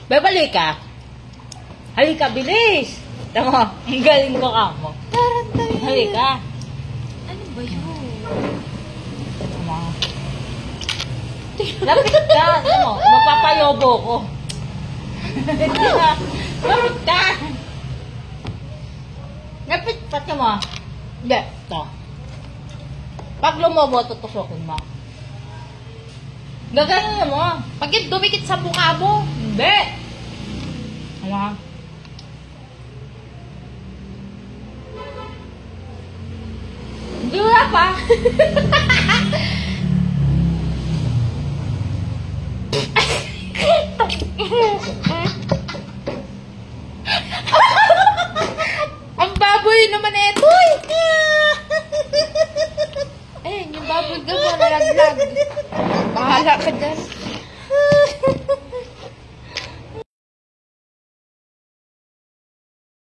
Babalik ka. Halika, bilis. Tama, ang galing ko ka mo. Tarantay. Halika. Ano ba yun? Tama. Lapit ka. Tama, magpapayobo ko. Lapit ka. Lapit pa mo. Hindi, ito. Pag lumobo, tutusokin mo. Gaganon mo. Pag yun dumikit sa mukha mo. Hindi. Ano? Hindi wala pa. Ang baboy naman ito eh. Ayun, yung baboy ka mo, nalaglag. Bahala ka dyan.